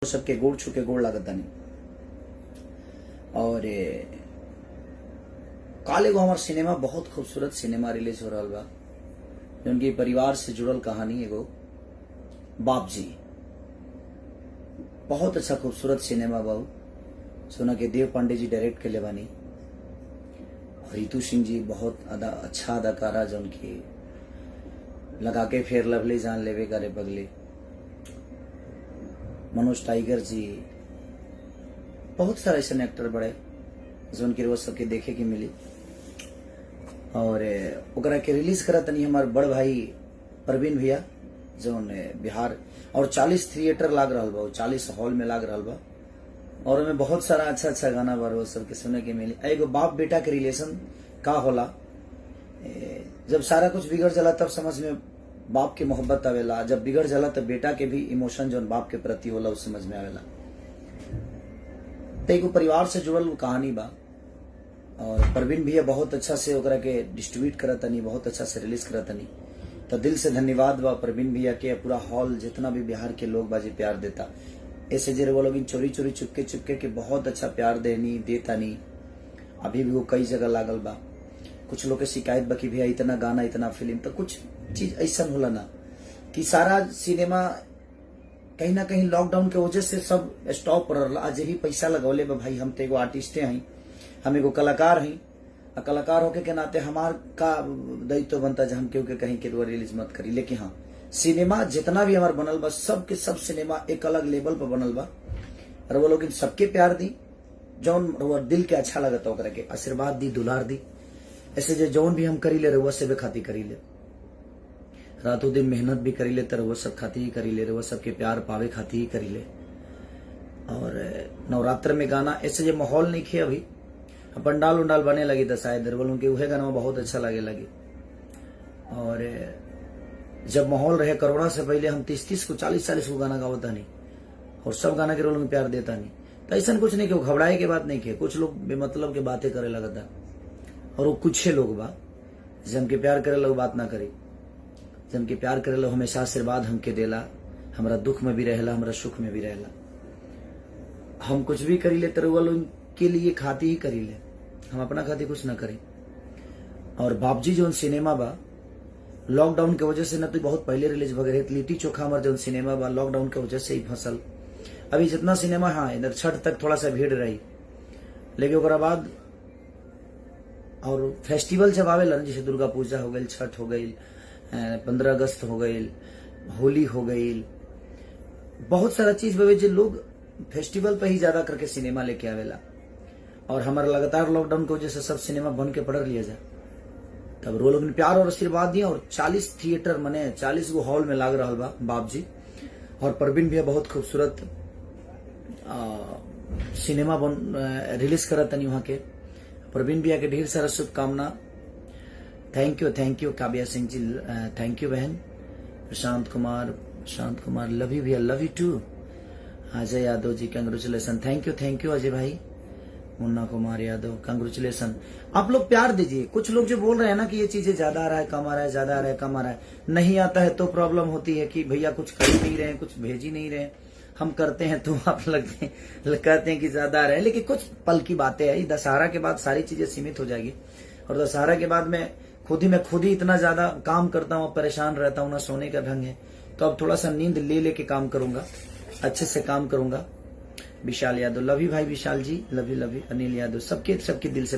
सबके गोड़ छू के गोड़ लागत नहीं। और काल एगो हमार सिनेमा बहुत खूबसूरत सिनेमा रिलीज हो रहा बा, उनकी परिवार से जुड़ल कहानी एगो बाप जी। बहुत अच्छा खूबसूरत सिनेमा बा। सोना के देव पांडे जी डायरेक्ट के ले बानी। रितु सिंह जी बहुत अच्छा अदाकारा जो उनकी लगा के फेर लवली जान लेवे करे बगले। मनोज टाइगर जी, बहुत सारे ऐसे एक्टर बड़े जो उनकी रोज सबके देखे की मिली। और ओकरा के रिलीज करा तनी हमार बड़ भाई प्रवीण भैया जो बिहार, और 40 थिएटर लाग रहा बा, 40 हॉल में लाग रहा बा। और उनमें बहुत सारा अच्छा अच्छा गाना बा रोज सबके सुने के मिली। एगो बाप बेटा के रिलेशन का होला, जब सारा कुछ बिगड़ जाला तब समझ में बाप की मोहब्बत आवेला, जब बिगड़ जाला तब बेटा के भी इमोशन जो बाप के प्रति होला उस समझ में आवेला। तो एगो परिवार से जुड़ल कहानी बा। और प्रवीण भैया बहुत अच्छा से ओकरा के डिस्ट्रीब्यूट करतनी, बहुत अच्छा से रिलीज करतनी। तो दिल से धन्यवाद बा प्रवीण भैया के। पूरा हॉल जितना भी बिहार के लोग बाजी प्यार देता, ऐसे जे वो लोग चोरी चोरी चुपके चुपके के बहुत अच्छा प्यार देता नहीं। अभी भी वो कई जगह लागल बा। कुछ लोग के शिकायत बा कि भैया इतना गाना इतना फिल्म, तो कुछ चीज ऐसा होला ना कि सारा सिनेमा कहीं ना कहीं लॉकडाउन के वजह से सब स्टॉप पर रहा। आज ही पैसा लगौले बा भाई, हम तो एगो आर्टिस्टे हैं, हम एगो कलाकार हैं। कलाकार होके के नाते हमार का दायित्व बनता है हम क्यों के कहीं के रिलीज मत करी। लेकिन हाँ, सिनेमा जितना भी हमार बनल बा सब के सब सिनेमा एक अलग लेवल पर बनल बा। और वो लोग सबके प्यार दी, जौन दिल के अच्छा लगता ओकरा के आशीर्वाद दी, दुलार दी। ऐसे जो जौन भी हम करी ले रहुआ से खाती करी ले, रातों दिन मेहनत भी करी ले, तर वो सब खाती ही करी ले, रहुआ सबके प्यार पावे खाती ही करी ले। और नवरात्र में गाना ऐसे जो माहौल नहीं खे, अभी पंडाल उंडाल बने लगी तो शायद बोलूँ कि वह गाना बहुत अच्छा लगे। और जब माहौल रहे कोरोना से पहले हम 30 को 40 को गाना गावता नहीं, और सब गाना के रोल में प्यार देता नहीं। तो ऐसा कुछ नहीं कि घबराए के बात नहीं के, कुछ लोग बेमतलब के बातें करे लगता। और वो कुछ लोग बा जम के प्यार करे लोग बात ना करे, जम के प्यार करे लोग हमेशा आशीर्वाद हमके देला, हमारा दुख में भी रहेला, हमारा सुख में भी रहेला। हम कुछ भी करी ले तो लोग के लिए खाती ही करी ले, हम अपना खाती कुछ ना करें। और बाप जी जो सिनेमा बा लॉकडाउन के वजह से न तो बहुत पहले रिलीज वगैरह, लिट्टी चोखा हमारे जो सिनेमा बा लॉकडाउन के वजह से ही फसल। अभी जितना सिनेमा हाँ इधर छठ तक थोड़ा सा भीड़ रही, लेकिन ओकरा बाद और फेस्टिवल जब आवेला जैसे दुर्गा पूजा हो गई, छठ हो गई, 15 अगस्त हो गई, होली हो गई, बहुत सारा चीज बवे जो लोग फेस्टिवल पे ही ज्यादा करके सिनेमा लेके आवेला। और हमारा लगातार लॉकडाउन की वजह से सब सिनेमा बन के पड़ लिया जाए, तब रो लोग ने प्यार और आशीर्वाद दिया। और 40 थिएटर मने 40 गो हॉल में लाग रहा बा बाप जी। और प्रवीण भैया बहुत खूबसूरत सिनेमा रिलीज करत तनी वहां के। प्रवीण भैया के ढेर सारा शुभकामना। Thank you Kavya Singh ji, thank you बहन। प्रशांत कुमार लव यू भैया, love you too. Ajay Yadav ji congratulation, thank you Ajay भाई। मुन्ना कुमार यादव कंग्रेचुलेसन। आप लोग प्यार दीजिए। कुछ लोग जो बोल रहे हैं ना कि ये चीजें ज्यादा आ रहा है, कम आ रहा है, ज्यादा आ रहा है, कम आ रहा है, नहीं आता है तो प्रॉब्लम होती है कि भैया कुछ कर नहीं रहे, कुछ भेज ही नहीं रहे। हम करते हैं तो आप कहते हैं कि ज्यादा आ रहे हैं, लेकिन कुछ पल की बातें है। दशहरा के बाद सारी चीजें सीमित हो जाएगी। और दशहरा के बाद मैं खुद ही इतना ज्यादा काम करता हूँ, परेशान रहता हूँ, ना सोने का ढंग है। तो अब थोड़ा सा नींद ले के काम करूंगा, अच्छे से काम करूंगा। विशाल यादव, लव यू भाई विशाल जी, लव यू। अनिल यादव, सबके दिल से